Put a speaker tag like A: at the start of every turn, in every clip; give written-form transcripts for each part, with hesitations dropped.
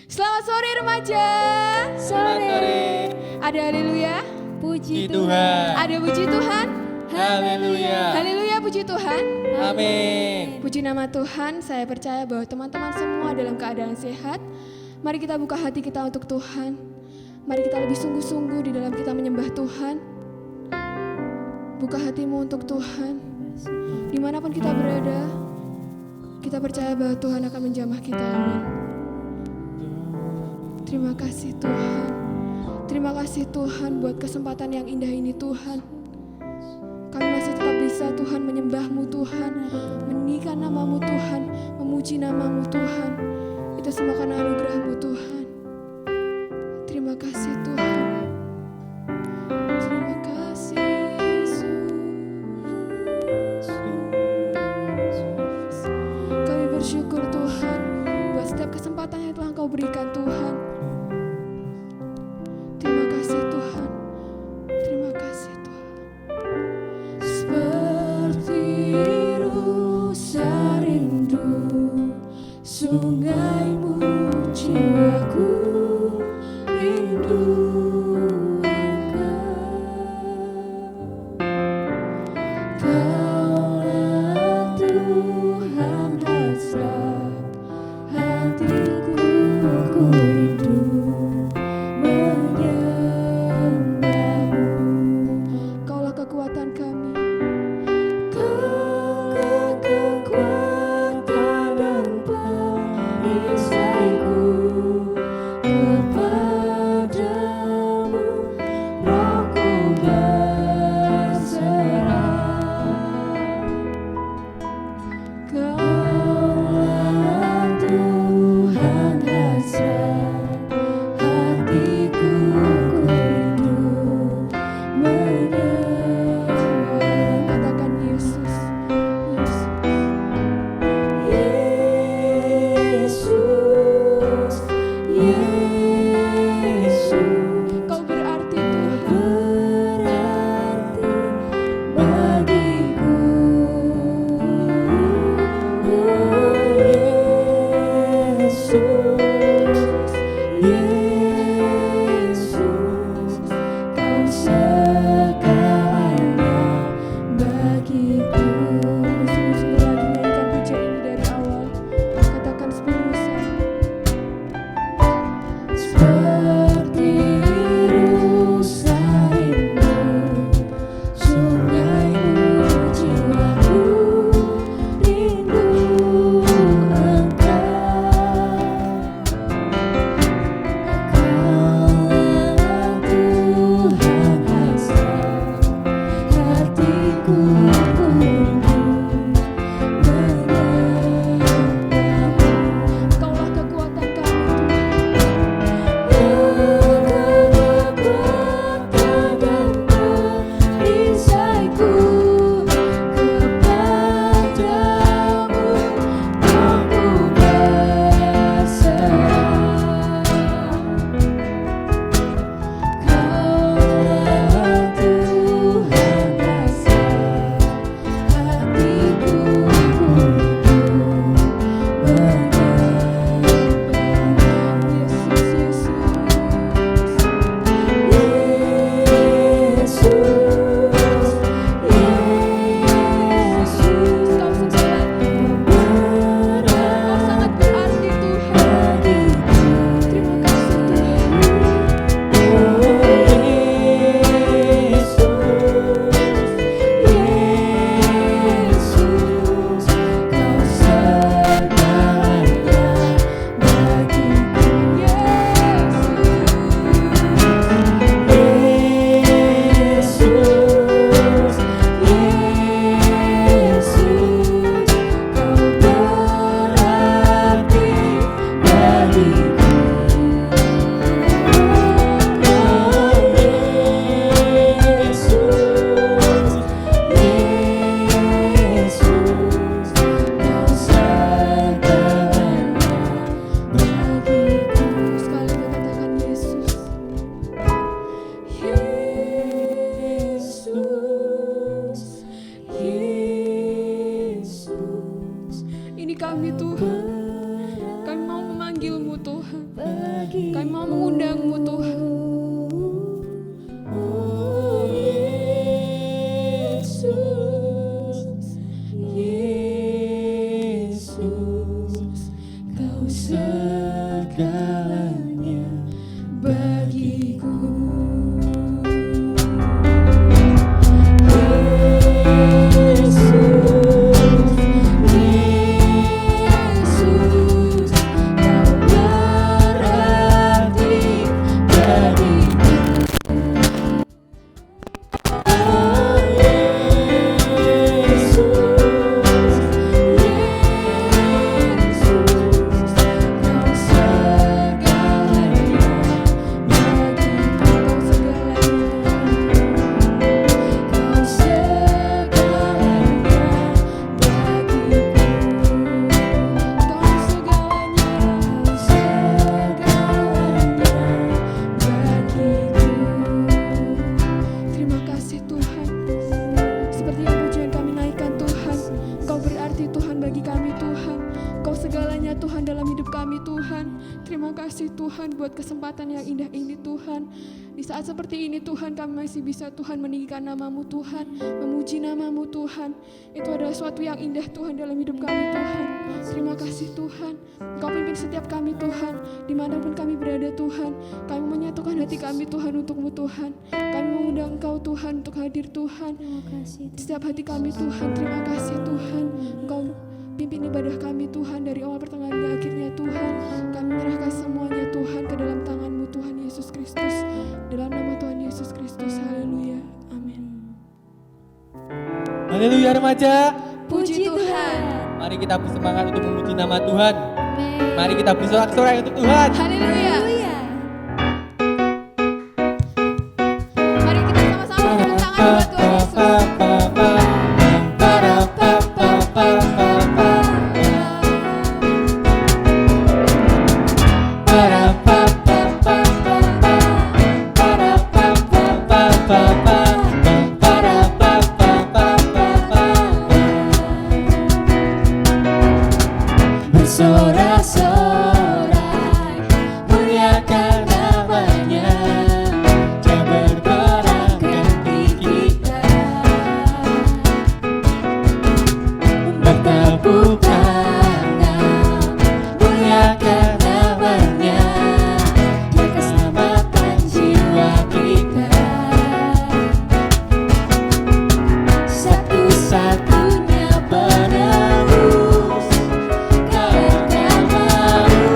A: Selamat sore remaja.
B: Sore.
A: Ada haleluya.
B: Puji Tuhan.
A: Ada puji Tuhan.
B: Haleluya.
A: Haleluya, puji Tuhan.
B: Amin.
A: Puji nama Tuhan. Saya percaya bahwa teman-teman semua dalam keadaan sehat. Mari kita buka hati kita untuk Tuhan. Mari kita lebih sungguh-sungguh di dalam kita menyembah Tuhan. Buka hatimu untuk Tuhan. Dimanapun kita berada, kita percaya bahwa Tuhan akan menjamah kita. Amin. Terima kasih Tuhan. Terima kasih Tuhan buat kesempatan yang indah ini Tuhan. Kami masih tetap bisa Tuhan menyembah-Mu Tuhan, meninggikan nama-Mu Tuhan, memuji nama-Mu Tuhan. Itu semua karena anugerah-Mu Tuhan. Terima kasih Tuhan. Terima kasih Yesus. Kami bersyukur Tuhan buat setiap kesempatan yang telah Engkau berikan Tuhan. Terima kasih Tuhan. Terima kasih Tuhan. Seperti rusa rindu sungaimu, jiwaku rindu Engkau. Kaulah Tuhan hasrat hatiku, ku rindu menyembahmu. Kaulah kekuatan kami. Kaulah kekuatan dan perisaiku, Kami mau mengundang-Mu Tuhan.
B: Oh Yesus, Yesus, Kau segalanya bagiku.
A: Kesempatan yang indah ini Tuhan. Di saat seperti ini Tuhan, kami masih bisa Tuhan meninggikan nama-Mu Tuhan, memuji nama-Mu Tuhan. Itu adalah suatu yang indah Tuhan dalam hidup kami Tuhan. Terima kasih Tuhan. Engkau pimpin setiap kami Tuhan, dimanapun kami berada Tuhan. Kami menyatukan hati kami Tuhan untuk-Mu Tuhan. Kami mengundang Engkau Tuhan untuk hadir Tuhan. Di setiap hati kami Tuhan. Terima kasih Tuhan. Engkau pimpin ibadah kami Tuhan dari awal pertengahan hingga akhirnya Tuhan. Kami menyerahkan semuanya Tuhan ke dalam tangan-Mu Tuhan Yesus Kristus. Dalam nama Tuhan Yesus Kristus. Haleluya. Amin.
B: Haleluya remaja.
A: Puji Tuhan.
B: Mari kita bersemangat untuk memuji nama Tuhan.
A: Amin.
B: Mari kita bersorak-sorai untuk Tuhan.
A: Haleluya. Mari kita sama-sama tepuk tangan buat Tuhan Yesus.
C: Satu-satunya penebus, kau yang mahu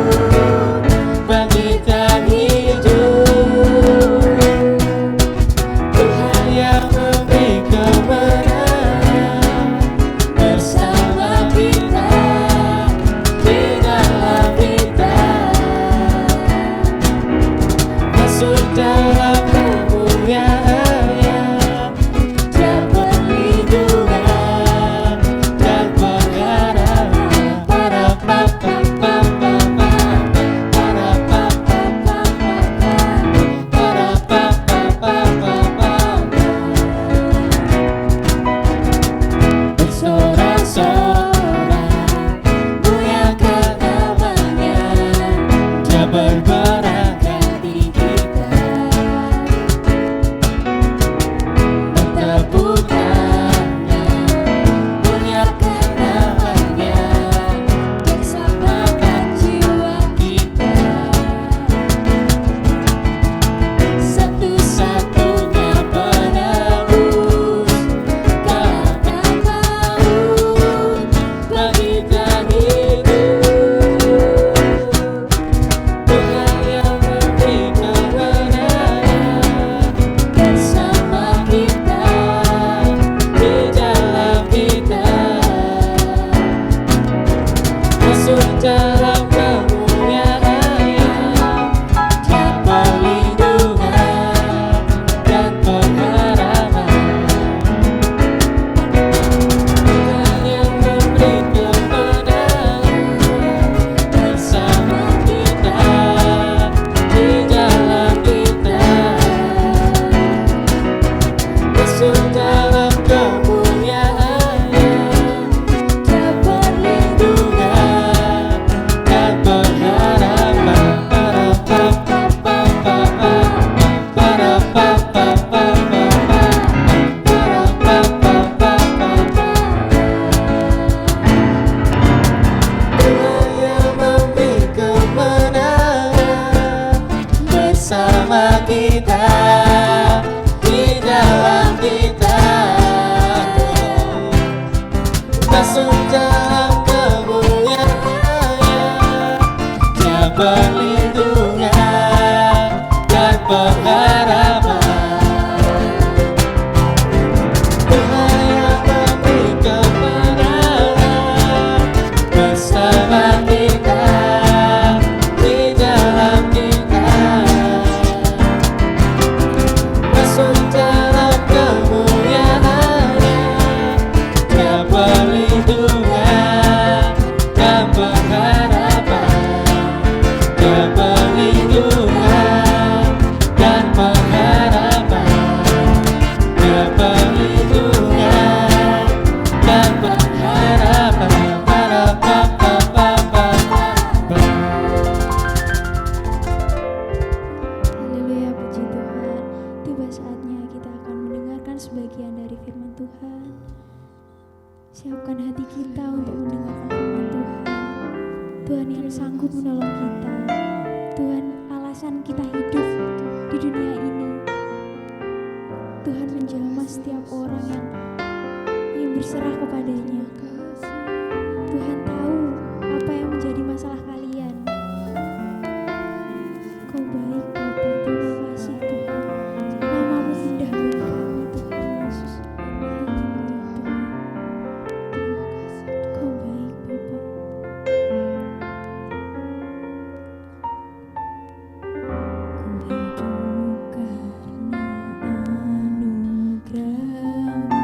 B: perlindungan dan pengharapan. Tuhan yang memberi kemenangan bersama kita, di dalam kita, masuk dalam kemuliaan-Nya. Dia perlindungan dan pengharapan. Dia perlindungan dan pengharapan. Dia perlindungan dan pengharapan.
C: Haleluya, puji Tuhan. Tiba saatnya kita akan mendengarkan sebagian dari firman Tuhan. Siapkan hati kita untuk mendengarkan firman Tuhan. Tuhan yang sanggup menolong kita. Tuhan alasan kita hidup di dunia ini. Tuhan menjamah setiap orang yang ingin berserah kepadanya. Tuhan tahu apa yang menjadi masalah kalian. Kau baik Bapa, terima kasih Tuhan. Namamu indah bagi kami Tuhan Yesus. Haleluya Tuhan. Kau baik Bapa. Ku hidup karena anugerah-Mu.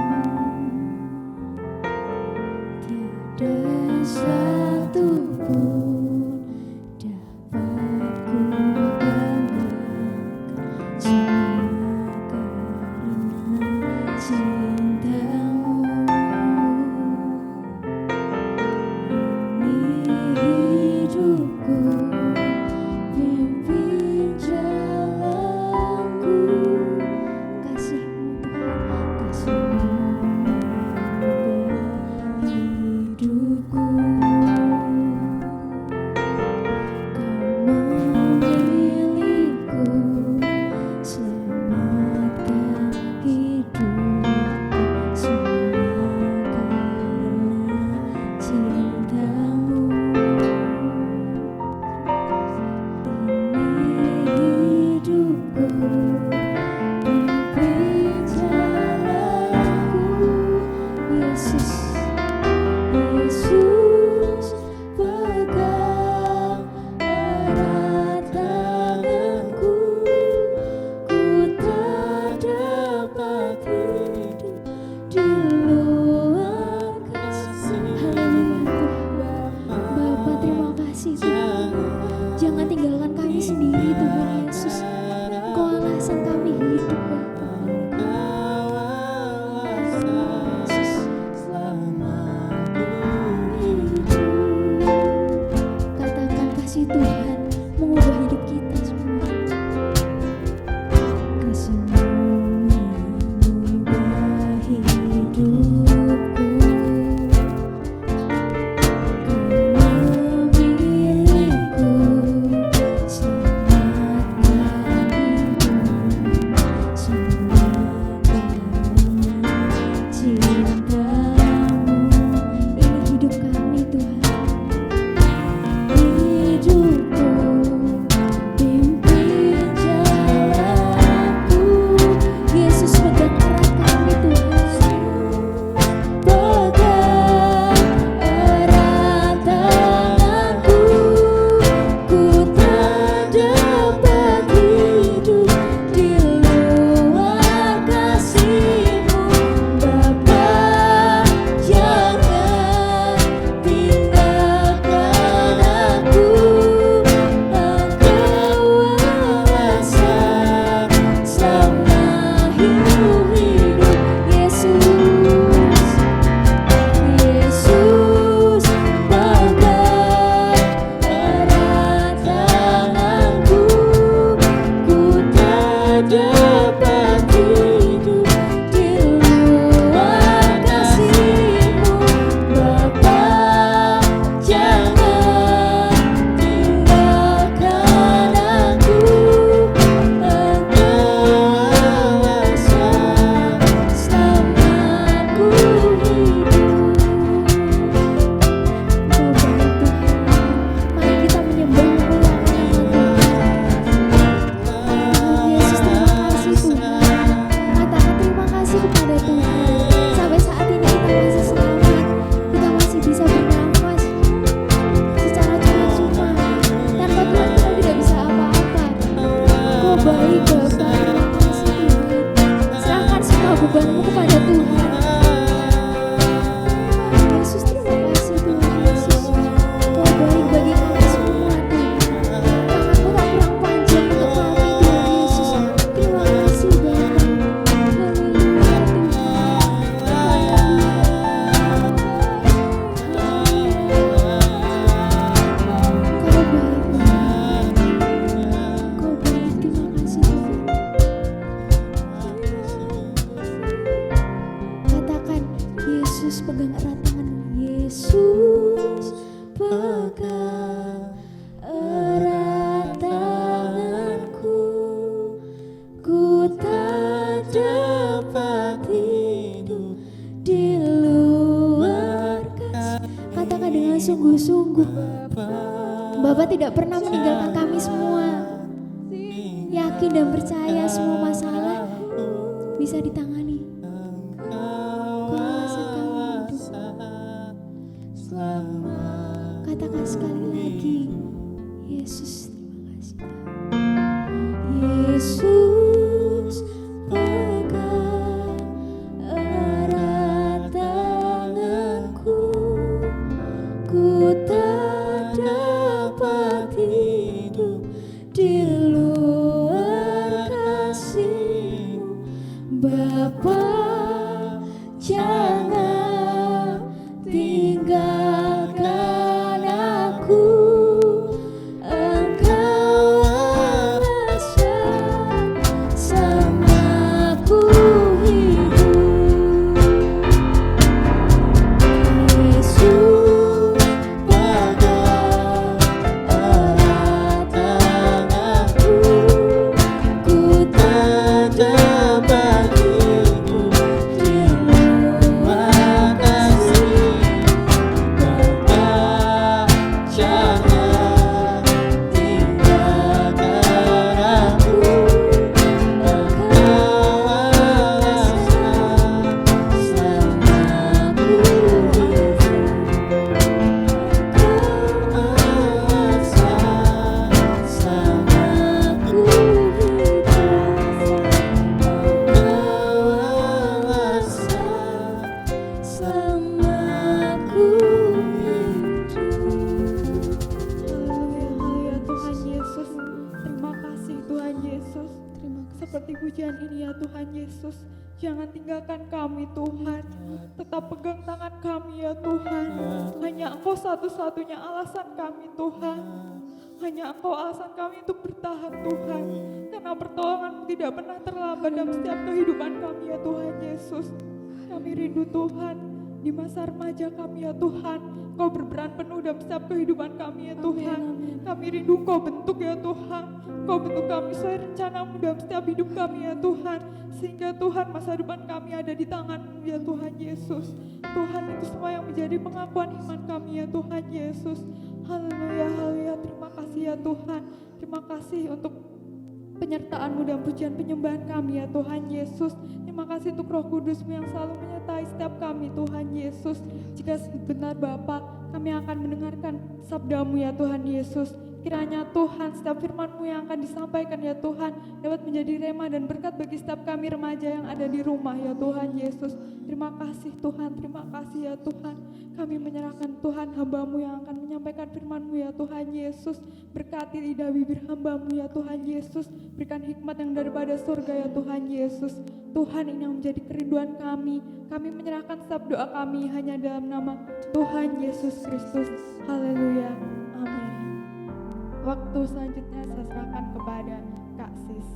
C: Bapa tidak pernah meninggalkan kami semua. Yakin dan percaya semua masalah bisa ditangani. Kuasa kami hidup. Katakan sekali lagi, Yesus, terima kasih. Yesus, pegang erat tanganku, ku tak dapat hidup di luar kasih-Mu. Bapa, jangan tinggalkan aku. Engkau alasan samaku hidup. Yesus, pegang erat tanganku, ku tak dapat hidup di luar kasih.
B: Bapa, jangan tinggalkan aku. Engkau alasan samaku hidup.
D: Haleluya Tuhan Yesus. Terima kasih Tuhan Yesus. Seperti pujian ini ya Tuhan Yesus. Jangan tinggalkan kami Tuhan. Tetap pegang tangan kami ya Tuhan. Hanya Engkau satu-satunya alasan kami Tuhan. Hanya Engkau alasan kami untuk bertahan Tuhan. Karena pertolongan-Mu tidak pernah terlambat dalam setiap kehidupan kami ya Tuhan Yesus. Kami rindu Tuhan. Di masa remaja kami ya Tuhan, Kau berperan penuh dalam setiap kehidupan kami ya Tuhan. Kami rindu Kau bentuk ya Tuhan. Kau bentuk kami sesuai rencana-Mu dalam setiap hidup kami ya Tuhan. Sehingga Tuhan masa depan kami ada di tangan-Mu ya Tuhan Yesus. Tuhan, itu semua yang menjadi pengakuan iman kami ya Tuhan Yesus. Haleluya, haleluya. Terima kasih ya Tuhan. Terima kasih untuk penyertaan-Mu dan pujian penyembahan kami ya Tuhan Yesus. Terima kasih untuk Roh Kudus-Mu yang selalu menyertai setiap kami Tuhan Yesus. Jika benar Bapa, kami akan mendengarkan sabda-Mu ya Tuhan Yesus. Kiranya Tuhan, setiap firman-Mu yang akan disampaikan ya Tuhan dapat menjadi rema dan berkat bagi setiap kami remaja yang ada di rumah ya Tuhan Yesus. Terima kasih Tuhan, terima kasih ya Tuhan. Kami menyerahkan Tuhan hamba-Mu yang akan menyampaikan firman-Mu ya Tuhan Yesus. Berkati lidah bibir hamba-Mu ya Tuhan Yesus. Berikan hikmat yang daripada surga ya Tuhan Yesus. Tuhan, ini yang menjadi kerinduan kami. Kami menyerahkan setiap doa kami hanya dalam nama Tuhan Yesus Kristus. Haleluya. Amin. Waktu selanjutnya saya serahkan kepada Kak Sis.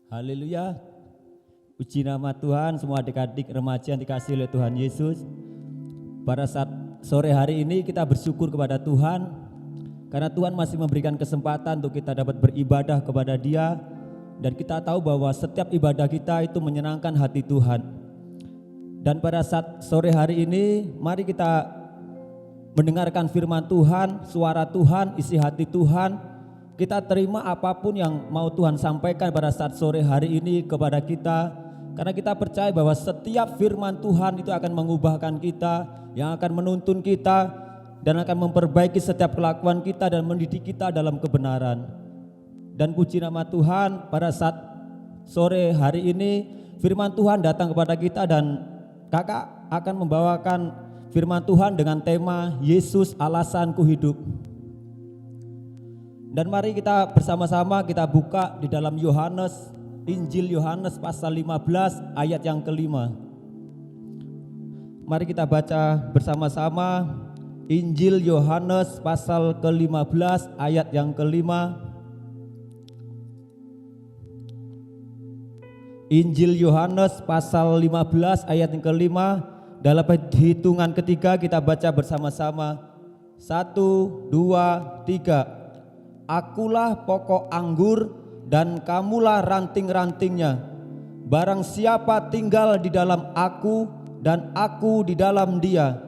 B: Haleluya. Puji nama Tuhan, semua adik-adik remaja yang dikasihi oleh Tuhan Yesus. Pada saat sore hari ini kita bersyukur kepada Tuhan karena Tuhan masih memberikan kesempatan untuk kita dapat beribadah kepada Dia, dan kita tahu bahwa setiap ibadah kita itu menyenangkan hati Tuhan. Dan pada saat sore hari ini mari kita mendengarkan firman Tuhan, suara Tuhan, isi hati Tuhan. Kita terima apapun yang mau Tuhan sampaikan pada saat sore hari ini kepada kita. Karena kita percaya bahwa setiap firman Tuhan itu akan mengubahkan kita, yang akan menuntun kita, dan akan memperbaiki setiap kelakuan kita dan mendidik kita dalam kebenaran. Dan puji nama Tuhan, pada saat sore hari ini firman Tuhan datang kepada kita, dan kakak akan membawakan firman Tuhan dengan tema Yesus alasanku hidup. Dan mari kita bersama-sama kita buka di dalam Yohanes, Injil Yohanes pasal 15 ayat yang kelima. Mari kita baca bersama-sama Injil Yohanes pasal ke-15 ayat yang kelima. Injil Yohanes pasal 15 ayat yang kelima. Dalam hitungan ketiga kita baca bersama-sama. 1, 2, 3. Akulah pokok anggur dan kamulah ranting-rantingnya. Barang siapa tinggal di dalam aku dan aku di dalam dia,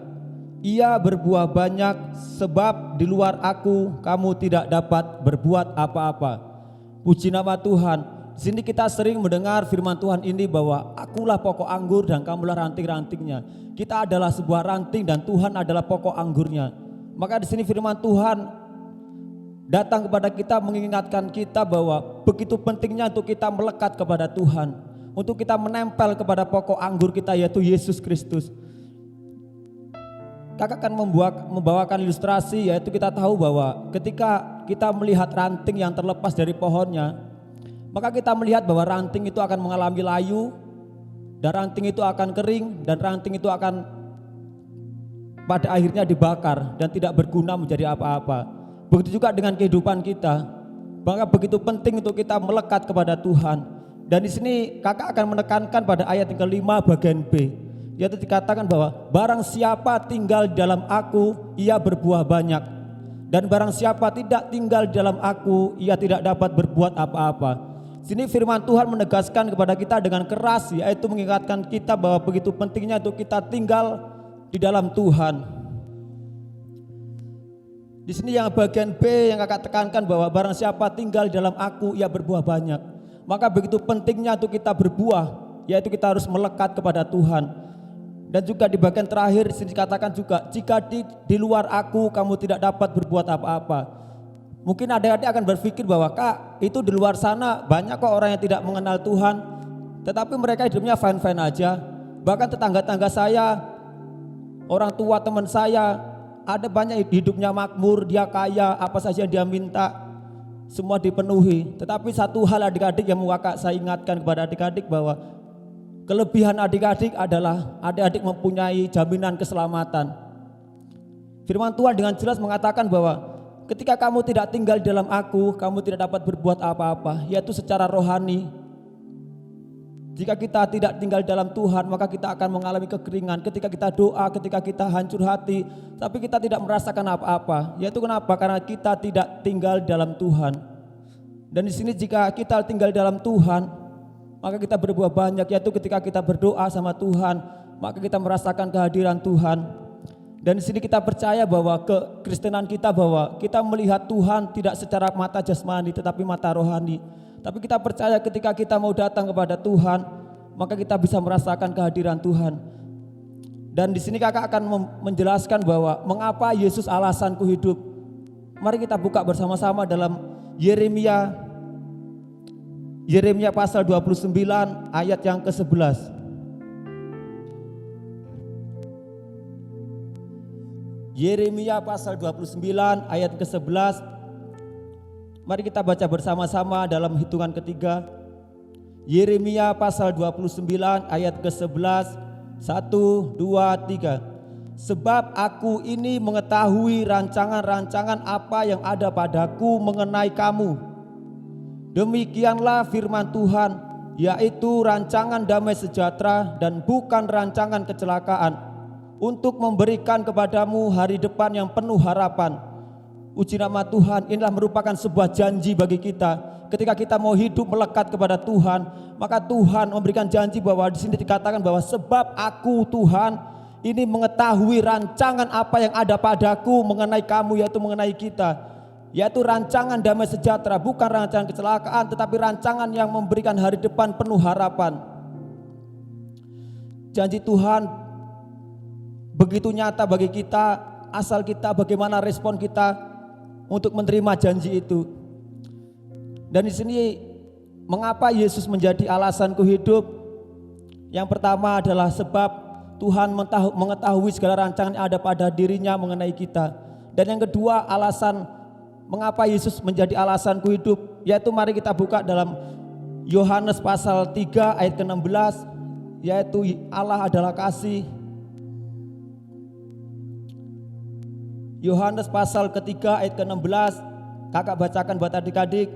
B: ia berbuah banyak, sebab di luar aku kamu tidak dapat berbuat apa-apa. Puji nama Tuhan. Di sini kita sering mendengar firman Tuhan ini bahwa akulah pokok anggur dan kamulah ranting-rantingnya. Kita adalah sebuah ranting dan Tuhan adalah pokok anggurnya. Maka di sini firman Tuhan datang kepada kita mengingatkan kita bahwa begitu pentingnya untuk kita melekat kepada Tuhan, untuk kita menempel kepada pokok anggur kita, yaitu Yesus Kristus. Kakak akan membawakan ilustrasi, yaitu kita tahu bahwa ketika kita melihat ranting yang terlepas dari pohonnya, maka kita melihat bahwa ranting itu akan mengalami layu, dan ranting itu akan kering, dan ranting itu akan pada akhirnya dibakar dan tidak berguna menjadi apa-apa. Begitu juga dengan kehidupan kita. Maka begitu penting untuk kita melekat kepada Tuhan. Dan di sini kakak akan menekankan pada ayat yang kelima bagian B, yaitu dikatakan bahwa barang siapa tinggal di dalam aku, ia berbuah banyak. Dan barang siapa tidak tinggal di dalam aku, ia tidak dapat berbuat apa-apa. Sini firman Tuhan menegaskan kepada kita dengan keras, yaitu mengingatkan kita bahwa begitu pentingnya untuk kita tinggal di dalam Tuhan. Di sini yang bagian B yang kakak tekankan bahwa barang siapa tinggal di dalam aku, ia berbuah banyak. Maka begitu pentingnya untuk kita berbuah, yaitu kita harus melekat kepada Tuhan. Dan juga di bagian terakhir di sini dikatakan juga, jika di luar aku kamu tidak dapat berbuat apa-apa. Mungkin adik-adik akan berpikir bahwa kak, itu di luar sana banyak kok orang yang tidak mengenal Tuhan, tetapi mereka hidupnya fine-fine aja. Bahkan tetangga-tangga saya, orang tua teman saya, ada banyak hidupnya makmur, dia kaya, apa saja dia minta semua dipenuhi. Tetapi satu hal adik-adik yang mau kakak saya ingatkan kepada adik-adik bahwa kelebihan adik-adik adalah adik-adik mempunyai jaminan keselamatan. Firman Tuhan dengan jelas mengatakan bahwa ketika kamu tidak tinggal di dalam aku, kamu tidak dapat berbuat apa-apa, yaitu secara rohani. Jika kita tidak tinggal dalam Tuhan, maka kita akan mengalami kekeringan. Ketika kita doa, ketika kita hancur hati, tapi kita tidak merasakan apa-apa. Yaitu kenapa? Karena kita tidak tinggal dalam Tuhan. Dan di sini jika kita tinggal dalam Tuhan, maka kita berbuah banyak. Yaitu ketika kita berdoa sama Tuhan, maka kita merasakan kehadiran Tuhan. Dan di sini kita percaya bahwa kekristenan kita, bahwa kita melihat Tuhan tidak secara mata jasmani tetapi mata rohani. Tapi kita percaya ketika kita mau datang kepada Tuhan, maka kita bisa merasakan kehadiran Tuhan. Dan di sini kakak akan menjelaskan bahwa mengapa Yesus alasanku hidup. Mari kita buka bersama-sama dalam Yeremia pasal 29 ayat yang ke-11. Yeremia pasal 29 ayat ke-11. Mari kita baca bersama-sama dalam hitungan ketiga. Yeremia pasal 29 ayat ke-11. 1, 2, 3. Sebab aku ini mengetahui rancangan-rancangan apa yang ada padaku mengenai kamu. Demikianlah firman Tuhan, yaitu rancangan damai sejahtera dan bukan rancangan kecelakaan, untuk memberikan kepadamu hari depan yang penuh harapan. Puji nama Tuhan, inilah merupakan sebuah janji bagi kita. Ketika kita mau hidup melekat kepada Tuhan, maka Tuhan memberikan janji bahwa di sini dikatakan bahwa sebab aku Tuhan ini mengetahui rancangan apa yang ada padaku mengenai kamu, yaitu mengenai kita, yaitu rancangan damai sejahtera, bukan rancangan kecelakaan, tetapi rancangan yang memberikan hari depan penuh harapan. Janji Tuhan begitu nyata bagi kita, asal kita bagaimana respon kita untuk menerima janji itu. Dan di sini mengapa Yesus menjadi alasanku hidup? Yang pertama adalah sebab Tuhan mengetahui segala rancangan yang ada pada dirinya mengenai kita. Dan yang kedua, alasan mengapa Yesus menjadi alasanku hidup, yaitu mari kita buka dalam Yohanes pasal 3 ayat ke-16, yaitu Allah adalah kasih. Yohanes pasal ketiga ayat ke-16, kakak bacakan buat adik-adik.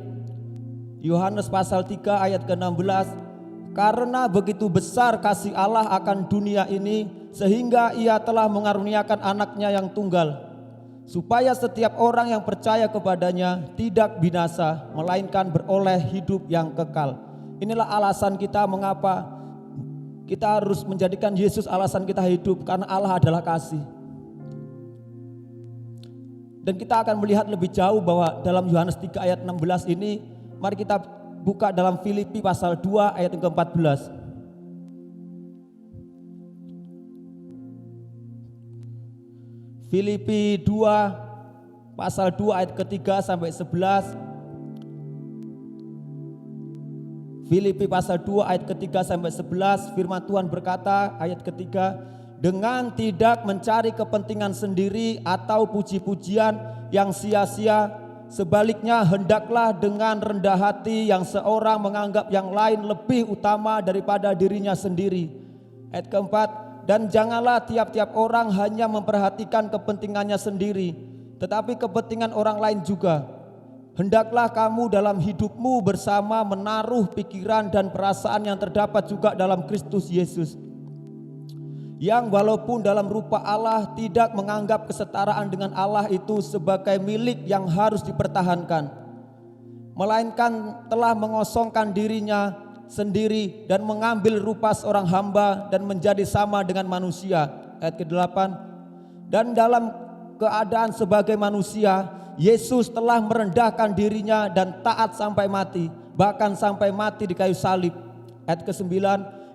B: Yohanes pasal 3 ayat ke-16. Karena begitu besar kasih Allah akan dunia ini, sehingga ia telah mengaruniakan anaknya yang tunggal, supaya setiap orang yang percaya kepadanya tidak binasa, melainkan beroleh hidup yang kekal. Inilah alasan kita mengapa kita harus menjadikan Yesus alasan kita hidup, karena Allah adalah kasih. Dan kita akan melihat lebih jauh bahwa dalam Yohanes 3 ayat 16 ini, mari kita buka dalam Filipi pasal 2 ayat yang ke-14. Filipi 2 pasal 2 ayat ke-3 sampai 11. Filipi pasal 2 ayat ke-3 sampai 11, firman Tuhan berkata ayat ke-3, dengan tidak mencari kepentingan sendiri atau puji-pujian yang sia-sia, sebaliknya hendaklah dengan rendah hati yang seorang menganggap yang lain lebih utama daripada dirinya sendiri. Ayat ke-4, dan janganlah tiap-tiap orang hanya memperhatikan kepentingannya sendiri, tetapi kepentingan orang lain juga. Hendaklah kamu dalam hidupmu bersama menaruh pikiran dan perasaan yang terdapat juga dalam Kristus Yesus, yang walaupun dalam rupa Allah tidak menganggap kesetaraan dengan Allah itu sebagai milik yang harus dipertahankan, melainkan telah mengosongkan dirinya sendiri dan mengambil rupa seorang hamba dan menjadi sama dengan manusia. Ayat ke-8, dan dalam keadaan sebagai manusia, Yesus telah merendahkan dirinya dan taat sampai mati, bahkan sampai mati di kayu salib. Ayat ke-9,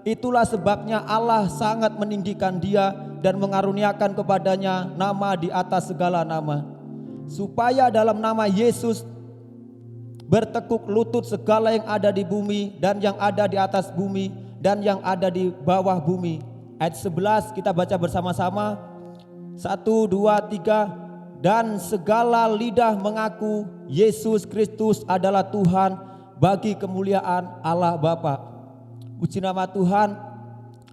B: itulah sebabnya Allah sangat meninggikan dia dan mengaruniakan kepadanya nama di atas segala nama, supaya dalam nama Yesus bertekuk lutut segala yang ada di bumi dan yang ada di atas bumi dan yang ada di bawah bumi. Ayat 11 kita baca bersama-sama. 1, 2, 3. Dan segala lidah mengaku Yesus Kristus adalah Tuhan bagi kemuliaan Allah Bapa. Puji nama Tuhan.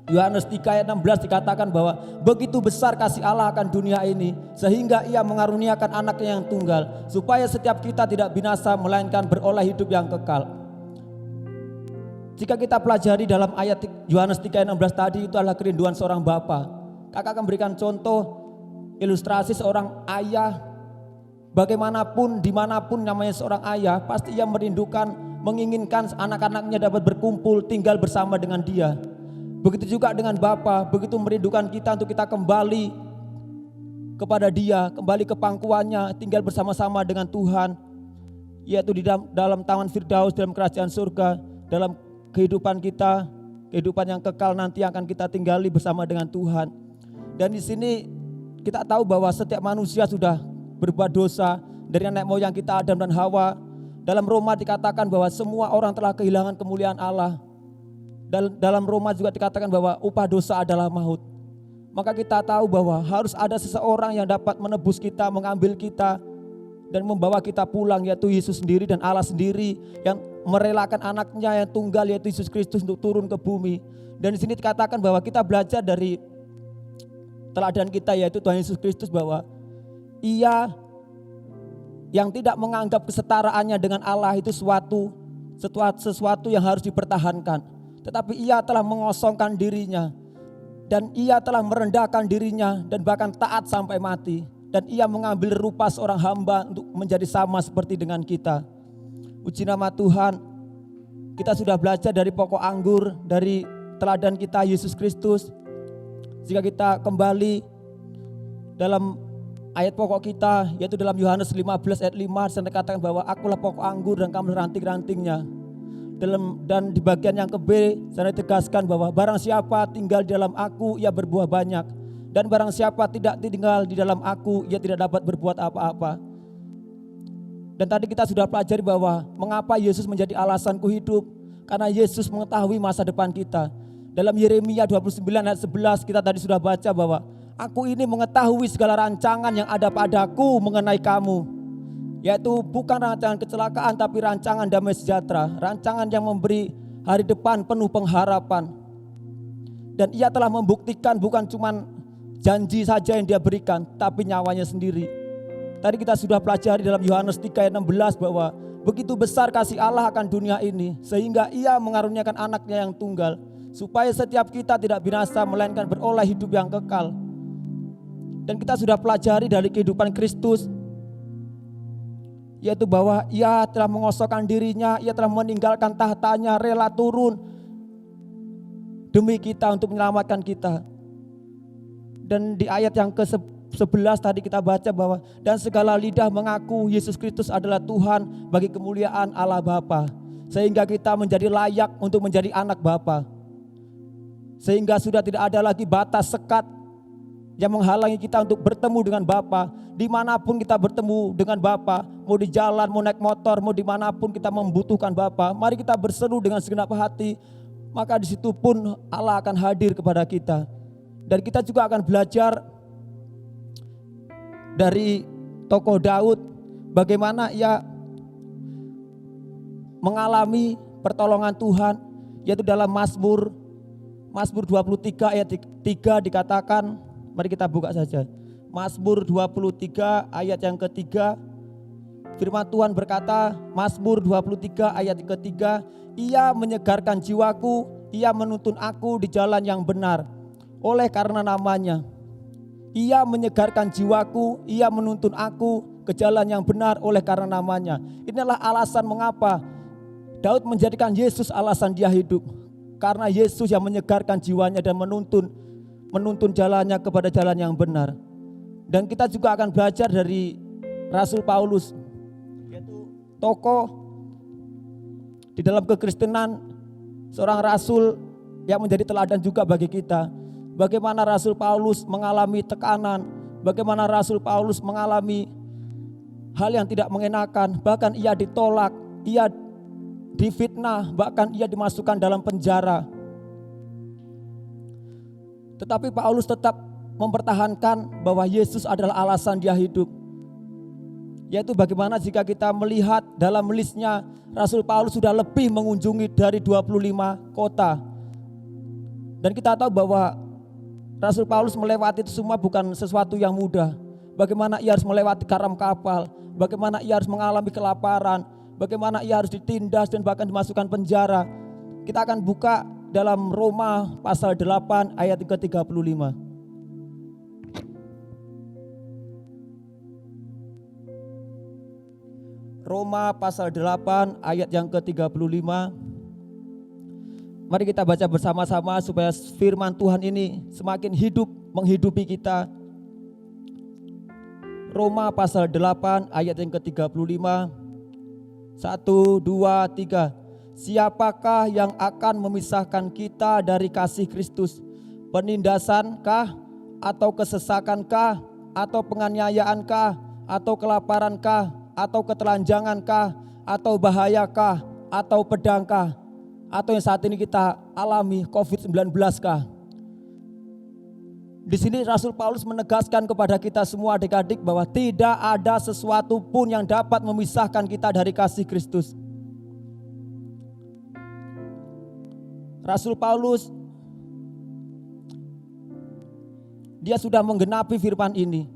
B: Yohanes 3 ayat 16 dikatakan bahwa begitu besar kasih Allah akan dunia ini, sehingga ia mengaruniakan anaknya yang tunggal, supaya setiap kita tidak binasa melainkan beroleh hidup yang kekal. Jika kita pelajari dalam ayat Yohanes 3 ayat 16 tadi, itu adalah kerinduan seorang bapa. Kakak akan berikan contoh ilustrasi seorang ayah. Bagaimanapun, dimanapun namanya seorang ayah, pasti ia merindukan, menginginkan anak-anaknya dapat berkumpul tinggal bersama dengan dia. Begitu juga dengan Bapa, begitu merindukan kita untuk kita kembali kepada Dia, kembali ke pangkuannya, tinggal bersama-sama dengan Tuhan, yaitu di dalam taman Firdaus, dalam kerajaan surga, dalam kehidupan kita, kehidupan yang kekal nanti akan kita tinggali bersama dengan Tuhan. Dan di sini kita tahu bahwa setiap manusia sudah berbuat dosa, dari nenek moyang kita Adam dan Hawa. Dalam Roma dikatakan bahwa semua orang telah kehilangan kemuliaan Allah. Dalam Roma juga dikatakan bahwa upah dosa adalah maut. Maka kita tahu bahwa harus ada seseorang yang dapat menebus kita, mengambil kita dan membawa kita pulang, yaitu Yesus sendiri dan Allah sendiri yang merelakan anaknya yang tunggal, yaitu Yesus Kristus, untuk turun ke bumi. Dan di sini dikatakan bahwa kita belajar dari teladan kita, yaitu Tuhan Yesus Kristus, bahwa Ia yang tidak menganggap kesetaraannya dengan Allah itu sesuatu yang harus dipertahankan. Tetapi ia telah mengosongkan dirinya dan ia telah merendahkan dirinya dan bahkan taat sampai mati. Dan ia mengambil rupa seorang hamba untuk menjadi sama seperti dengan kita. Puji nama Tuhan. Kita sudah belajar dari pokok anggur, dari teladan kita Yesus Kristus. Jika kita kembali dalam ayat pokok kita, yaitu dalam Yohanes 15 ayat 5, saya katakan bahwa akulah pokok anggur dan kamu ranting-rantingnya. Dan di bagian yang ke B, saya tegaskan bahwa barang siapa tinggal di dalam aku, ia berbuah banyak. Dan barang siapa tidak tinggal di dalam aku, ia tidak dapat berbuat apa-apa. Dan tadi kita sudah pelajari bahwa mengapa Yesus menjadi alasanku hidup, karena Yesus mengetahui masa depan kita. Dalam Yeremia 29 ayat 11 kita tadi sudah baca bahwa aku ini mengetahui segala rancangan yang ada padaku mengenai kamu, yaitu bukan rancangan kecelakaan tapi rancangan damai sejahtera, rancangan yang memberi hari depan penuh pengharapan. Dan ia telah membuktikan bukan cuma janji saja yang dia berikan, tapi nyawanya sendiri. Tadi kita sudah pelajari dalam Yohanes 3 ayat 16 bahwa begitu besar kasih Allah akan dunia ini, sehingga ia mengaruniakan anaknya yang tunggal, supaya setiap kita tidak binasa melainkan beroleh hidup yang kekal. Dan kita sudah pelajari dari kehidupan Kristus, yaitu bahwa ia telah mengosongkan dirinya, ia telah meninggalkan tahtanya, rela turun demi kita untuk menyelamatkan kita. Dan di ayat yang ke-11 tadi kita baca bahwa dan segala lidah mengaku Yesus Kristus adalah Tuhan bagi kemuliaan Allah Bapa. Sehingga kita menjadi layak untuk menjadi anak Bapa. Sehingga sudah tidak ada lagi batas sekat yang menghalangi kita untuk bertemu dengan Bapa. Dimanapun kita bertemu dengan Bapa, mau di jalan, mau naik motor, mau dimanapun kita membutuhkan Bapa, mari kita berseru dengan segenap hati, maka di situ pun Allah akan hadir kepada kita. Dan kita juga akan belajar dari tokoh Daud, bagaimana ia mengalami pertolongan Tuhan, yaitu dalam Mazmur 23 ayat 3 dikatakan, mari kita buka saja. Mazmur 23 ayat yang ketiga, firman Tuhan berkata, Mazmur 23 ayat ketiga, ia menyegarkan jiwaku, ia menuntun aku di jalan yang benar, oleh karena namanya. Ia menyegarkan jiwaku, ia menuntun aku ke jalan yang benar oleh karena namanya. Inilah alasan mengapa Daud menjadikan Yesus alasan dia hidup. Karena Yesus yang menyegarkan jiwanya dan menuntun jalannya kepada jalan yang benar. Dan kita juga akan belajar dari Rasul Paulus, yaitu tokoh di dalam kekristenan, seorang rasul yang menjadi teladan juga bagi kita. Bagaimana Rasul Paulus mengalami tekanan, bagaimana Rasul Paulus mengalami hal yang tidak mengenakan, bahkan ia ditolak, ia difitnah, bahkan ia dimasukkan dalam penjara. Tetapi Paulus tetap mempertahankan bahwa Yesus adalah alasan dia hidup. Yaitu bagaimana jika kita melihat dalam listnya, Rasul Paulus sudah lebih mengunjungi dari 25 kota. Dan kita tahu bahwa Rasul Paulus melewati itu semua bukan sesuatu yang mudah. Bagaimana ia harus melewati karam kapal, bagaimana ia harus mengalami kelaparan, bagaimana ia harus ditindas dan bahkan dimasukkan penjara. Kita akan buka dalam Roma pasal 8 ayat ke-35. Roma pasal 8 ayat yang ke-35. Mari kita baca bersama-sama supaya firman Tuhan ini semakin hidup menghidupi kita. Roma pasal 8 ayat yang ke-35. 1, 2, 3. Siapakah yang akan memisahkan kita dari kasih Kristus? Penindasankah, atau kesesakankah, atau penganiayaankah, atau kelaparankah, atau ketelanjangankah, atau bahayakah, atau pedangkah, atau yang saat ini kita alami COVID-19 kah? Di sini Rasul Paulus menegaskan kepada kita semua adik-adik bahwa tidak ada sesuatu pun yang dapat memisahkan kita dari kasih Kristus. Rasul Paulus, dia sudah menggenapi firman ini.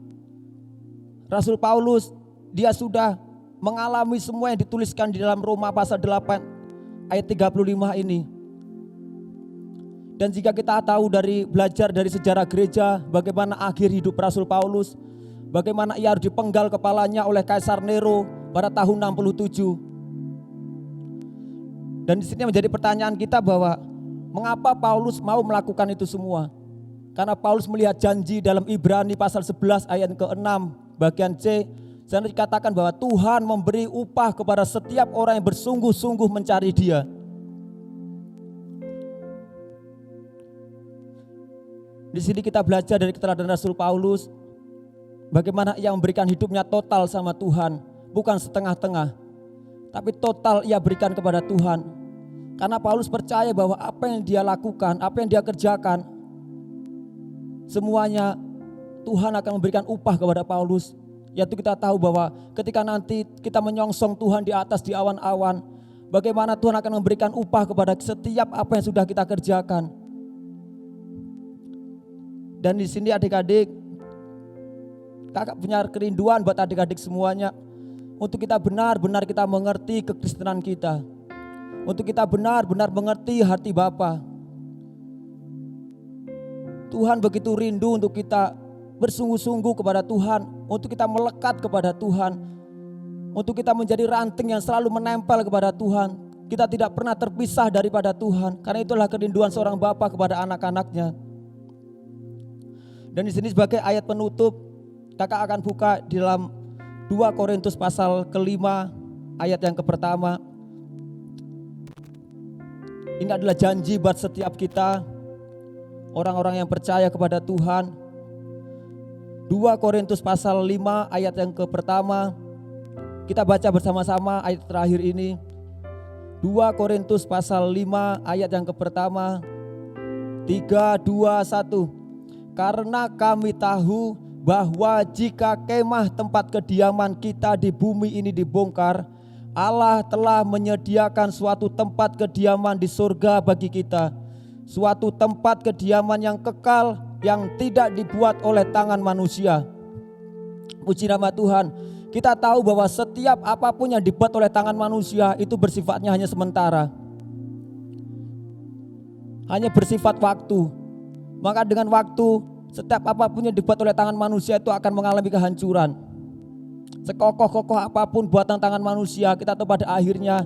B: Rasul Paulus, dia sudah mengalami semua yang dituliskan di dalam Roma pasal 8 ayat 35 ini. Dan jika kita tahu belajar dari sejarah gereja, bagaimana akhir hidup Rasul Paulus, bagaimana ia harus dipenggal kepalanya oleh Kaisar Nero pada tahun 67. Dan di sini menjadi pertanyaan kita bahwa mengapa Paulus mau melakukan itu semua? Karena Paulus melihat janji dalam Ibrani pasal 11 ayat ke-6 bagian C. Sana dikatakan bahwa Tuhan memberi upah kepada setiap orang yang bersungguh-sungguh mencari Dia. Di sini kita belajar dari keteladanan Rasul Paulus, bagaimana ia memberikan hidupnya total sama Tuhan, bukan setengah-tengah, tapi total ia berikan kepada Tuhan. Karena Paulus percaya bahwa apa yang dia lakukan, apa yang dia kerjakan, semuanya Tuhan akan memberikan upah kepada Paulus. Yaitu kita tahu bahwa ketika nanti kita menyongsong Tuhan di atas di awan-awan, bagaimana Tuhan akan memberikan upah kepada setiap apa yang sudah kita kerjakan. Dan di sini adik-adik, kakak punya kerinduan buat adik-adik semuanya, untuk kita benar-benar kita mengerti kekristenan kita, untuk kita benar-benar mengerti hati Bapa. Tuhan begitu rindu untuk kita bersungguh-sungguh kepada Tuhan, untuk kita melekat kepada Tuhan, untuk kita menjadi ranting yang selalu menempel kepada Tuhan. Kita tidak pernah terpisah daripada Tuhan, karena itulah kerinduan seorang bapa kepada anak-anaknya. Dan di sini sebagai ayat penutup, kakak akan buka di dalam 2 Korintus pasal ke-5 ayat yang ke-1. Ini adalah janji buat setiap kita, orang-orang yang percaya kepada Tuhan. 2 Korintus pasal 5 ayat yang ke-1. Kita baca bersama-sama ayat terakhir ini. 2 Korintus pasal 5 ayat yang ke-1. 3, 2, 1. Karena kami tahu bahwa jika kemah tempat kediaman kita di bumi ini dibongkar, Allah telah menyediakan suatu tempat kediaman di surga bagi kita, suatu tempat kediaman yang kekal, yang tidak dibuat oleh tangan manusia. Puji nama Tuhan. Kita tahu bahwa setiap apapun yang dibuat oleh tangan manusia itu bersifatnya hanya sementara, hanya bersifat waktu. Maka dengan waktu, setiap apapun yang dibuat oleh tangan manusia itu akan mengalami kehancuran. Sekokoh-kokoh apapun buatan tangan manusia, kita tahu pada akhirnya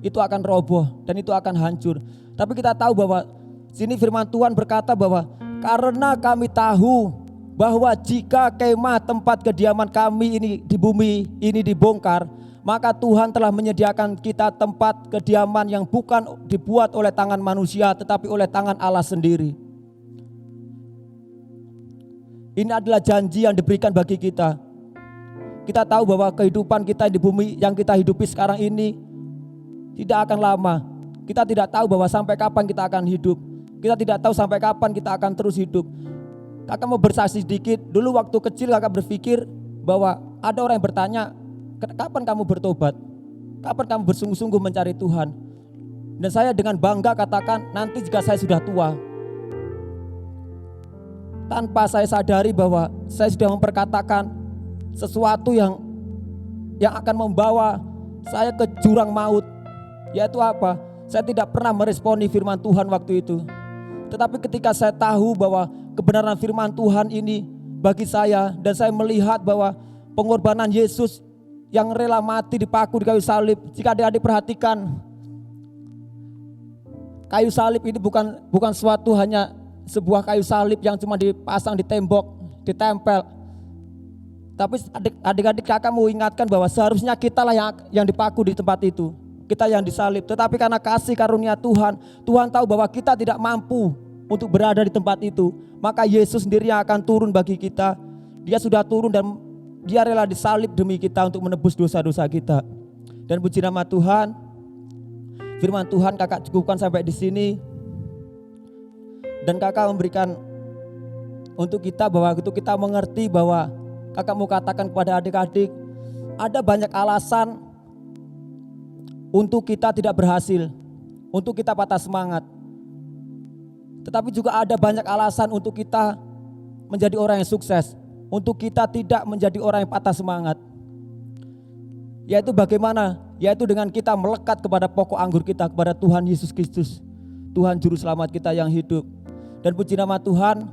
B: itu akan roboh dan itu akan hancur. Tapi kita tahu bahwa sini firman Tuhan berkata bahwa karena kami tahu bahwa jika kemah tempat kediaman kami ini di bumi ini dibongkar, maka Tuhan telah menyediakan kita tempat kediaman yang bukan dibuat oleh tangan manusia, tetapi oleh tangan Allah sendiri. Ini adalah janji yang diberikan bagi kita. Kita tahu bahwa kehidupan kita di bumi yang kita hidupi sekarang ini tidak akan lama. Kita tidak tahu bahwa sampai kapan kita akan hidup. Kita tidak tahu sampai kapan kita akan terus hidup. Kakak mau bersaksi sedikit. Dulu waktu kecil kakak berpikir bahwa ada orang yang bertanya, kapan kamu bertobat? Kapan kamu bersungguh-sungguh mencari Tuhan? Dan saya dengan bangga katakan, nanti jika saya sudah tua. Tanpa saya sadari bahwa saya sudah memperkatakan sesuatu yang akan membawa saya ke jurang maut. Yaitu apa? Saya tidak pernah meresponi firman Tuhan waktu itu. Tetapi ketika saya tahu bahwa kebenaran firman Tuhan ini bagi saya, dan saya melihat bahwa pengorbanan Yesus yang rela mati dipaku di kayu salib. Jika adik-adik perhatikan, kayu salib ini bukan suatu hanya sebuah kayu salib yang cuma dipasang di tembok, ditempel. Tapi adik-adik kakak mau ingatkan bahwa seharusnya kitalah yang dipaku di tempat itu, kita yang disalib. Tetapi karena kasih karunia Tuhan, Tuhan tahu bahwa kita tidak mampu untuk berada di tempat itu, maka Yesus sendiri yang akan turun bagi kita. Dia sudah turun dan dia rela disalib demi kita untuk menebus dosa-dosa kita. Dan puji nama Tuhan, firman Tuhan kakak cukupkan sampai di sini. Dan kakak memberikan untuk kita bahwa itu kita mengerti bahwa kakak mau katakan kepada adik-adik, ada banyak alasan untuk kita tidak berhasil, untuk kita patah semangat. Tetapi juga ada banyak alasan untuk kita menjadi orang yang sukses, untuk kita tidak menjadi orang yang patah semangat. Yaitu bagaimana? Yaitu dengan kita melekat kepada pokok anggur kita, kepada Tuhan Yesus Kristus, Tuhan Juru Selamat kita yang hidup. Dan puji nama Tuhan,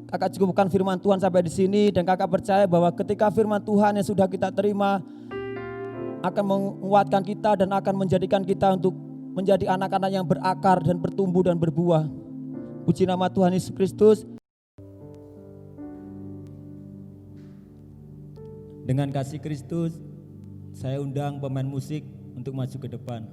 B: kakak cukupkan firman Tuhan sampai di sini, dan kakak percaya bahwa ketika firman Tuhan yang sudah kita terima akan menguatkan kita dan akan menjadikan kita untuk menjadi anak-anak yang berakar dan bertumbuh dan berbuah. Puji nama Tuhan Yesus Kristus. Dengan kasih Kristus, saya undang pemain musik untuk maju ke depan.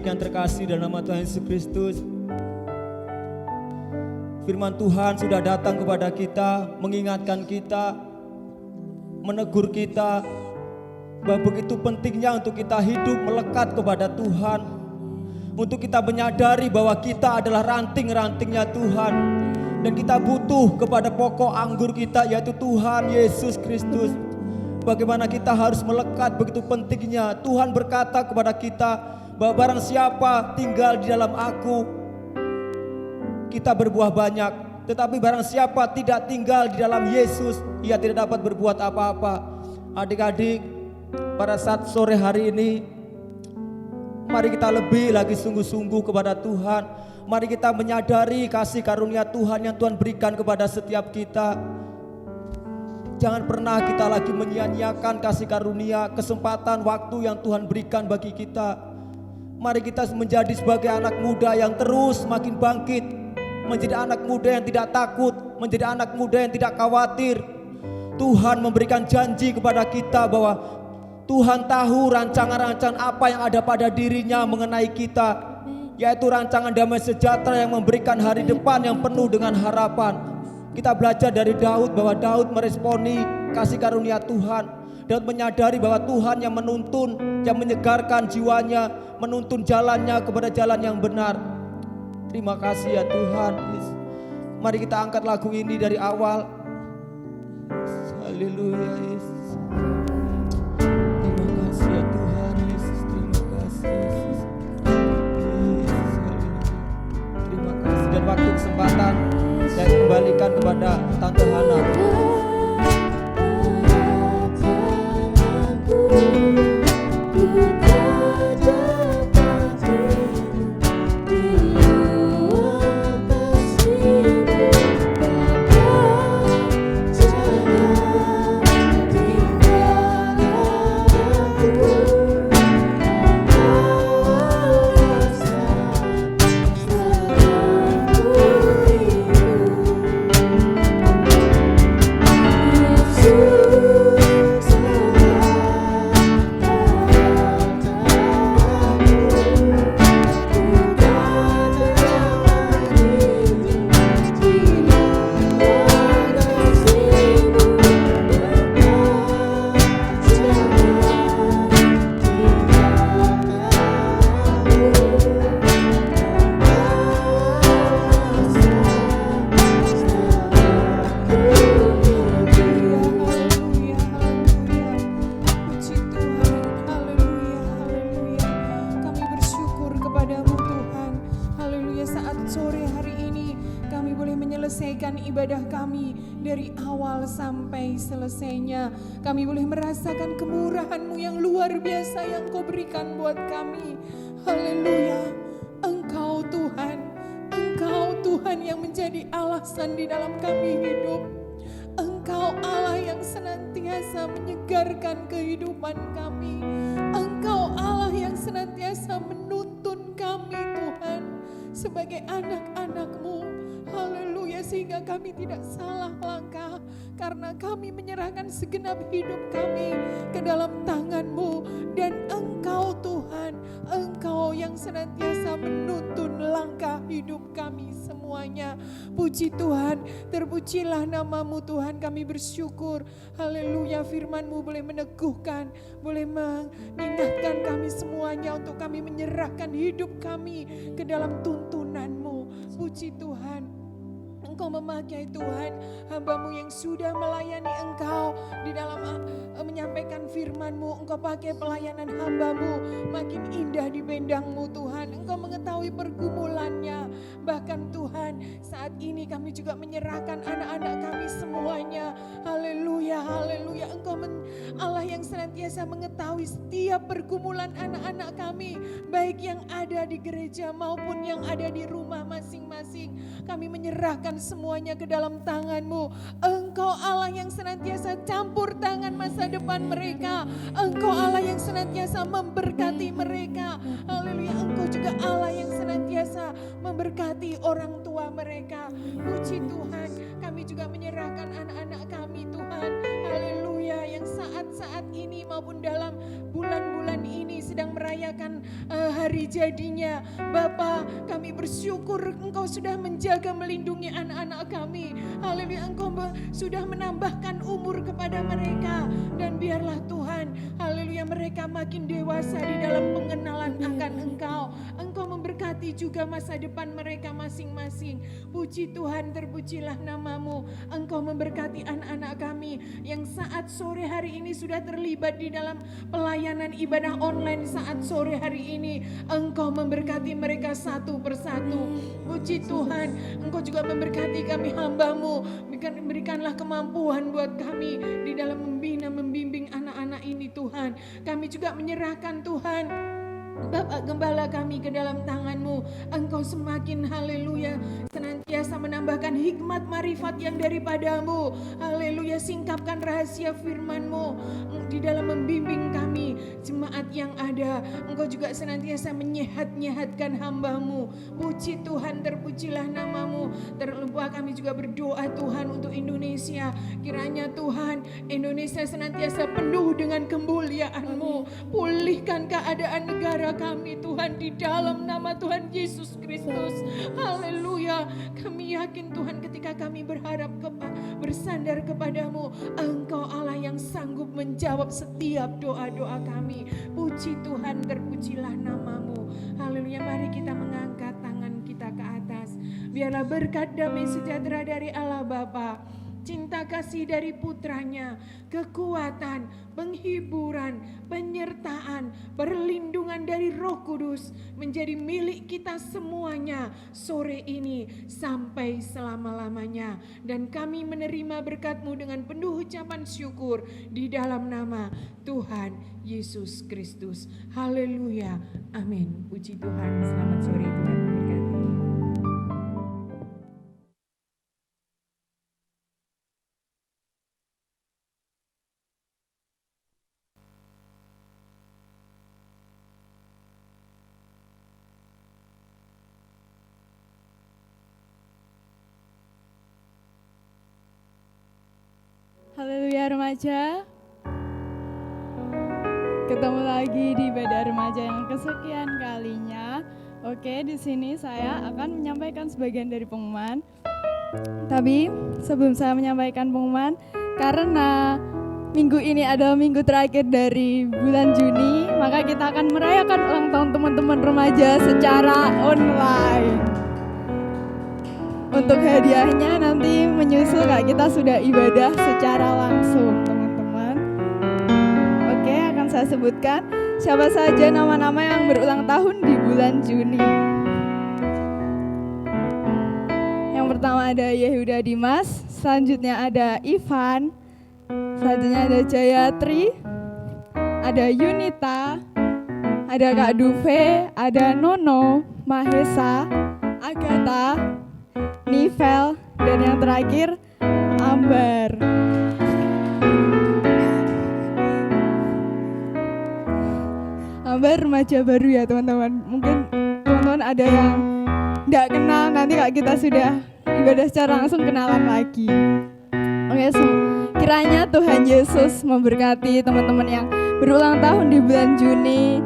B: adik-adik yang terkasih dalam nama Tuhan Yesus Kristus, firman Tuhan sudah datang kepada kita, mengingatkan kita, menegur kita, bahwa begitu pentingnya untuk kita hidup melekat kepada Tuhan, untuk kita menyadari bahwa kita adalah ranting-rantingnya Tuhan, dan kita butuh kepada pokok anggur kita, yaitu Tuhan Yesus Kristus. Bagaimana kita harus melekat, begitu pentingnya. Tuhan berkata kepada kita bahwa barang siapa tinggal di dalam aku, kita berbuah banyak. Tetapi barang siapa tidak tinggal di dalam Yesus, ia tidak dapat berbuat apa-apa. Adik-adik, pada saat sore hari ini, mari kita lebih lagi sungguh-sungguh kepada Tuhan. Mari kita menyadari kasih karunia Tuhan yang Tuhan berikan kepada setiap kita. Jangan pernah kita lagi menyia-nyiakan kasih karunia, kesempatan, waktu yang Tuhan berikan bagi kita. Mari kita menjadi sebagai anak muda yang terus makin bangkit, menjadi anak muda yang tidak takut, menjadi anak muda yang tidak khawatir. Tuhan memberikan janji kepada kita bahwa Tuhan tahu rancangan-rancangan apa yang ada pada dirinya mengenai kita, yaitu rancangan damai sejahtera yang memberikan hari depan yang penuh dengan harapan. Kita belajar dari Daud bahwa Daud meresponi kasih karunia Tuhan. Daud menyadari bahwa Tuhan yang menuntun, yang menyegarkan jiwanya, menuntun jalannya kepada jalan yang benar. Terima kasih ya Tuhan. Mari kita angkat lagu ini dari awal. Haleluya Yesus. Terima kasih ya Tuhan Yesus. Terima kasih Yesus. Terima kasih. Dan waktu kesempatan saya kembalikan kepada Tante Hana.
D: Selesainya kami boleh merasakan kemurahan-Mu yang luar biasa yang Kau berikan buat kami. Haleluya. Engkau Tuhan yang menjadi alasan di dalam kami hidup. Engkau Allah yang senantiasa menyegarkan kehidupan kami. Engkau Allah yang senantiasa menuntun kami Tuhan sebagai anak-anak-Mu. Haleluya, sehingga kami tidak salah langkah karena kami menyerahkan segenap hidup kami ke dalam tangan-Mu. Dan Engkau Tuhan, Engkau yang senantiasa menuntun langkah hidup kami semuanya. Puji Tuhan, terpujilah nama-Mu Tuhan, kami bersyukur. Haleluya, firman-Mu boleh meneguhkan, boleh mengingatkan kami semuanya untuk kami menyerahkan hidup kami ke dalam tuntunan-Mu. Puji Tuhan. Engkau memakai Tuhan hamba-Mu yang sudah melayani Engkau di dalam menyampaikan firman-Mu. Engkau pakai pelayanan hamba-Mu makin indah di bendang-Mu Tuhan. Engkau mengetahui pergumulannya. Bahkan Tuhan, saat ini kami juga menyerahkan anak-anak kami semuanya. Haleluya, haleluya. Engkau Allah yang senantiasa mengetahui setiap pergumulan anak-anak kami, baik yang ada di gereja maupun yang ada di rumah masing-masing. Kami menyerahkan semuanya ke dalam tangan-Mu.
E: Engkau Allah yang senantiasa campur tangan masa depan mereka. Engkau Allah yang senantiasa memberkati mereka. Haleluya, Engkau juga Allah yang senantiasa memberkati orang tua mereka. Puji Tuhan, kami juga menyerahkan anak-anak kami Tuhan. Haleluya, yang saat-saat ini maupun dalam bulan-bulan ini sedang merayakan hari jadinya. Bapa, kami bersyukur Engkau sudah menjaga melindungi anak-anak kami. Haleluya, Engkau sudah menambahkan umur kepada mereka. Dan biarlah Tuhan, haleluya, mereka makin dewasa di dalam pengenalan akan Engkau. Engkau memberkati juga masa depan mereka masing-masing. Puji Tuhan, terpujilah namamu. Engkau memberkati anak-anak kami yang saat sore hari ini sudah terlibat di dalam pelayanan ibadah online saat sore hari ini. Engkau memberkati mereka satu persatu. Puji Tuhan, Engkau juga memberkati kami hamba-Mu. Berikanlah kemampuan buat kami di dalam membina, membimbing anak-anak ini Tuhan. Kami juga menyerahkan Tuhan Bapak Gembala kami ke dalam tangan-Mu. Engkau semakin haleluya senantiasa menambahkan hikmat marifat yang daripada-Mu. Haleluya, singkapkan rahasia firman-Mu di dalam membimbing kami jemaat yang ada. Engkau juga senantiasa menyehat-nyehatkan hamba-Mu. Puji Tuhan, terpujilah nama-Mu. Terlupa kami juga berdoa Tuhan untuk Indonesia. Kiranya Tuhan, Indonesia senantiasa penuh dengan kemuliaan-Mu. Pulihkan keadaan negara kami Tuhan di dalam nama Tuhan Yesus Kristus. Haleluya. Kami yakin Tuhan ketika kami berharap bersandar kepada-Mu, Engkau Allah yang sanggup menjawab setiap doa-doa kami. Puji Tuhan, terpujilah nama-Mu. Haleluya, mari kita mengangkat tangan kita ke atas. Biarlah berkat damai sejahtera dari Allah Bapa, cinta kasih dari putranya, kekuatan, penghiburan, penyertaan, perlindungan dari Roh Kudus menjadi milik kita semuanya sore ini sampai selama-lamanya. Dan kami menerima berkat-Mu dengan penuh ucapan syukur di dalam nama Tuhan Yesus Kristus. Haleluya. Amin. Puji Tuhan. Selamat sore, Tuhan memberkati.
D: Haleluya remaja. Ketemu lagi di ibadah remaja yang kesekian kalinya. Oke, di sini saya akan menyampaikan sebagian dari pengumuman. Tapi sebelum saya menyampaikan pengumuman, karena minggu ini adalah minggu terakhir dari bulan Juni, maka kita akan merayakan ulang tahun teman-teman remaja secara online. Untuk hadiahnya nanti menyusul Kak, kita sudah ibadah secara langsung teman-teman. Oke, akan saya sebutkan siapa saja nama-nama yang berulang tahun di bulan Juni. Yang pertama ada Yehuda Dimas, selanjutnya ada Ivan, selanjutnya ada Jayatri, ada Yunita, ada Kak Duve, ada Nono, Mahesa, Agatha, Nivel, dan yang terakhir Ambar. Ambar remaja baru ya teman-teman. Mungkin teman-teman ada yang tidak kenal, nanti Kak kita sudah ibadah secara langsung kenalan lagi. Oke, kiranya Tuhan Yesus memberkati teman-teman yang berulang tahun di bulan Juni,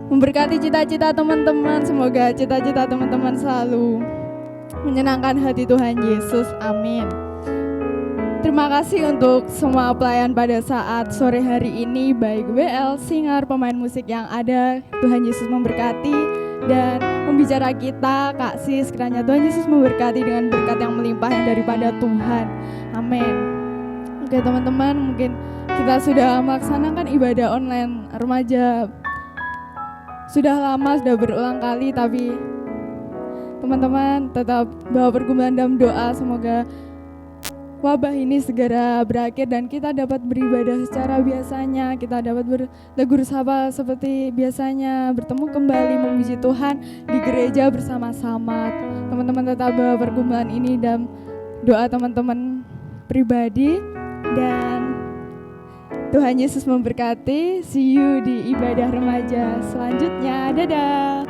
D: memberkati cita-cita teman-teman. Semoga cita-cita teman-teman selalu menyenangkan hati Tuhan Yesus. Amin. Terima kasih untuk semua pelayan pada saat sore hari ini, baik WL, singer, pemain musik yang ada. Tuhan Yesus memberkati. Dan pembicara kita Kak Sis, kiranya Tuhan Yesus memberkati dengan berkat yang melimpah yang daripada Tuhan. Amin. Oke teman-teman, mungkin kita sudah melaksanakan ibadah online remaja sudah lama, sudah berulang kali, tapi teman-teman tetap bawa pergumulan dalam doa, semoga wabah ini segera berakhir dan kita dapat beribadah secara biasanya, kita dapat bertegur sapa seperti biasanya, bertemu kembali memuji Tuhan di gereja bersama-sama. Teman-teman tetap bawa pergumulan ini dalam doa teman-teman pribadi, dan Tuhan Yesus memberkati. See you di ibadah remaja selanjutnya. Dadah.